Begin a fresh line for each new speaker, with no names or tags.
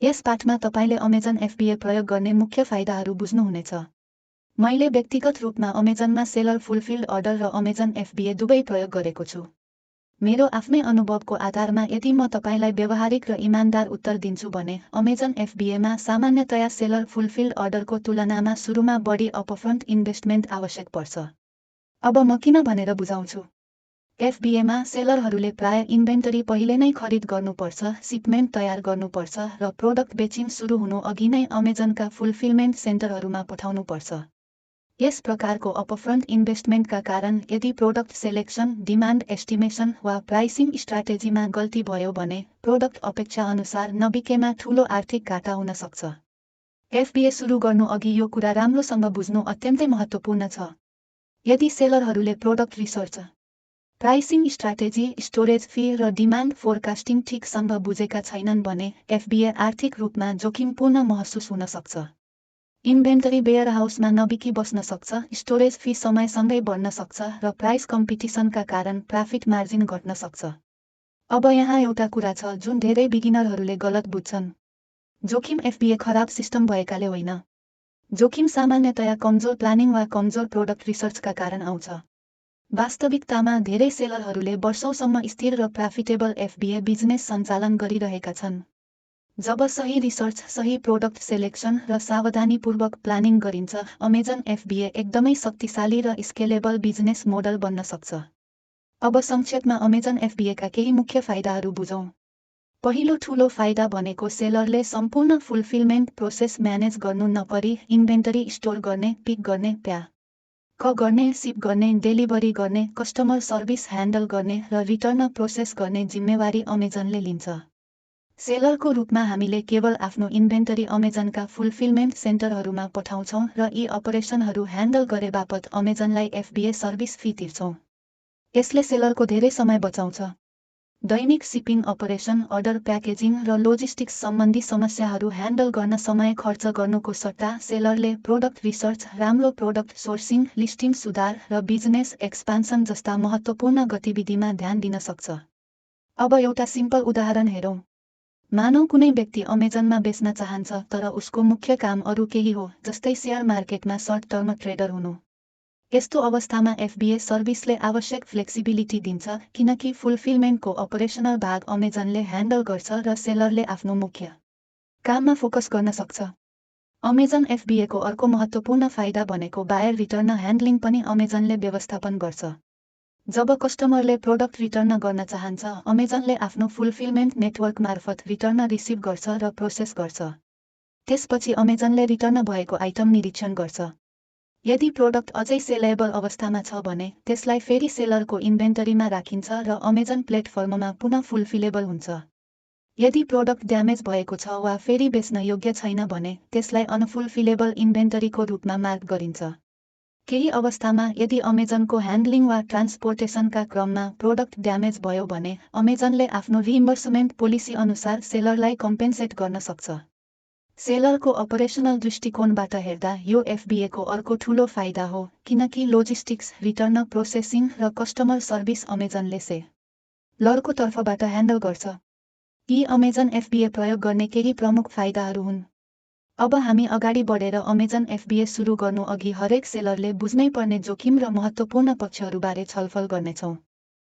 यस पाठमा तपाईले Amazon FBA प्रयोग गर्ने मुख्य फाइदाहरू बुझ्नुहुनेछ। मैले व्यक्तिगत रूपमा अमेजनमा सेलर फुलफिल्ड अर्डर र अमेजन FBA दुवै प्रयोग गरेको छु। मेरो आफ्नै अनुभवको आधारमा यदि म तपाईलाई व्यावहारिक र इमानदार उत्तर दिन्छु भने अमेजन FBAमा सामान्यतया सेलर फुलफिल्ड अर्डरको तुलनामा सुरुमा बढी अपफ्रन्ट इन्भेस्टमेन्ट आवश्यक पर्छ। अब म किन भनेर बुझाउँछु। FBAमा सेलरहरूले प्राय इन्भेन्टरी पहिले नै खरिद गर्नुपर्छ, सिपमेन्ट तयार गर्नुपर्छ र प्रोडक्ट बेचिङ सुरु हुनु अघि नै अमेजनका फुलफिलमेन्ट सेन्टरहरूमा पठाउनुपर्छ। यस प्रकारको अपफ्रन्ट इन्भेस्टमेन्टका कारण यदि प्रोडक्ट सेलेक्सन, डिमान्ड एस्टिमेसन वा प्राइसिङ स्ट्राटेजीमा गल्ती भयो भने प्रोडक्ट अपेक्षा अनुसार नबिकेमा ठूलो आर्थिक घाटा हुन सक्छ। FBA सुरु गर्नु अघि यो कुरा राम्रोसँग बुझ्नु अत्यन्तै महत्त्वपूर्ण छ। यदि सेलरहरूले product research, pricing strategy, storage fee र डिमान्ड फोरकास्टिङ ठिकसँग बुझेका छैनन् भने FBA आर्थिक रूपमा जोखिमपूर्ण महसुस हुन सक्छ। इन्भेन्टरी वेयरहाउसमा नबिकी बस्न सक्छ, स्टोरेज फी समयसँगै बढ्न सक्छ र प्राइस कम्पिटिसनका कारण प्रॉफिट मार्जिन घट्न सक्छ। अब यहाँ एउटा कुरा छ जुन धेरै बिगिनरहरूले गलत बुझ्छन्। जोखिम FBA खराब सिस्टम भएकाले होइन। जोखिम सामान्यतया कमजोर प्लानिङ वा कमजोर प्रोडक्ट रिसर्चका कारण आउँछ। वास्तविकतामा धेरै सेलरहरूले वर्षौंसम्म स्थिर र प्रॉफिटेबल FBA बिजनेस सञ्चालन गरिरहेका छन्। जब सही रिसर्च, सही प्रोडक्ट सेलेक्सन र सावधानीपूर्वक प्लानिङ गरिन्छ, अमेजन FBA एकदमै शक्तिशाली र स्केलेबल बिजनेस मोडल बन्न सक्छ। अब संक्षेपमा अमेजन FBAका केही मुख्य फाइदाहरू बुझौँ। पहिलो ठूलो फाइदा भनेको सेलरले सम्पूर्ण फुलफिलमेन्ट प्रोसेस म्यानेज गर्नु नपरी इन्भेन्टरी स्टोर गर्ने, पिक गर्ने, गर्ने, सिप गर्ने, डेलिभरी गर्ने, कस्टमर सर्भिस ह्यान्डल गर्ने र रिटर्न प्रोसेस गर्ने जिम्मेवारी अमेजनले लिन्छ। सेलरको रूपमा हामीले केवल आफ्नो इन्भेन्टरी अमेजनका फुलफिलमेन्ट सेन्टरहरूमा पठाउँछौँ र यी अपरेसनहरू ह्यान्डल गरेबापत अमेजनलाई FBA सर्भिस फी तिर्छौँ। यसले सेलरको धेरै समय बचाउँछ। दैनिक सिपिङ अपरेसन, अर्डर प्याकेजिङ र लोजिस्टिक्स सम्बन्धी समस्याहरू ह्यान्डल गर्न समय खर्च गर्नुको सट्टा सेलरले प्रोडक्ट रिसर्च, राम्रो प्रोडक्ट सोर्सिङ, लिस्टिङ सुधार र बिजनेस एक्सपान्सन जस्ता महत्त्वपूर्ण गतिविधिमा ध्यान दिन सक्छ। अब एउटा सिम्पल उदाहरण हेरौँ। मानौ कुनै व्यक्ति अमेजनमा बेच्न चाहन्छ तर उसको मुख्य काम अरू केही हो, जस्तै सेयर मार्केटमा सर्ट टर्म ट्रेडर हुनु। यस्तो अवस्थामा FBA सर्भिसले आवश्यक फ्लेक्सिबिलिटी दिन्छ किनकि फुलफिलमेन्टको अपरेसनल भाग अमेजनले ह्यान्डल गर्छ र सेलरले आफ्नो मुख्य काममा फोकस गर्न सक्छ। अमेजन FBAको अर्को महत्त्वपूर्ण फाइदा भनेको बायर रिटर्न ह्यान्डलिङ पनि अमेजनले व्यवस्थापन गर्छ। जब कस्टमरले प्रोडक्ट रिटर्न गर्न चाहन्छ, अमेजनले आफ्नो फुलफिलमेन्ट नेटवर्क मार्फत रिटर्न रिसिभ गर्छ र प्रोसेस गर्छ। त्यसपछि अमेजनले रिटर्न भएको आइटम निरीक्षण गर्छ। यदि प्रोडक्ट अझै सेलेबल अवस्थामा छ भने त्यसलाई फेरि सेलरको इन्भेन्टरीमा राखिन्छ र अमेजन प्लेटफर्ममा पुनः फुलफिलेबल हुन्छ। यदि प्रोडक्ट ड्यामेज भएको छ वा फेरि बेच्न योग्य छैन भने त्यसलाई अनफुलफिलेबल इन्भेन्टरीको रूपमा मार्क गरिन्छ। केही अवस्थामा यदि अमेजनको ह्यान्डलिङ वा ट्रान्सपोर्टेसनका क्रममा प्रोडक्ट ड्यामेज भयो भने अमेजनले आफ्नो रिइम्बर्समेन्ट पोलिसी अनुसार सेलरलाई कम्पेन्सेट गर्न सक्छ। सेलरको अपरेसनल दृष्टिकोणबाट हेर्दा यो FBAको अर्को ठूलो फाइदा हो किनकि लोजिस्टिक्स, रिटर्न प्रोसेसिङ र कस्टमर सर्भिस अमेजनले सेलरको तर्फबाट ह्यान्डल गर्छ। यी अमेजन FBA प्रयोग गर्ने केही प्रमुख फाइदाहरू हुन्। अब हामी अगाडि बढेर अमेजन FBA सुरु गर्नु अघि हरेक सेलरले बुझ्नै पर्ने जोखिम र महत्त्वपूर्ण पक्षहरूबारे छलफल गर्नेछौँ।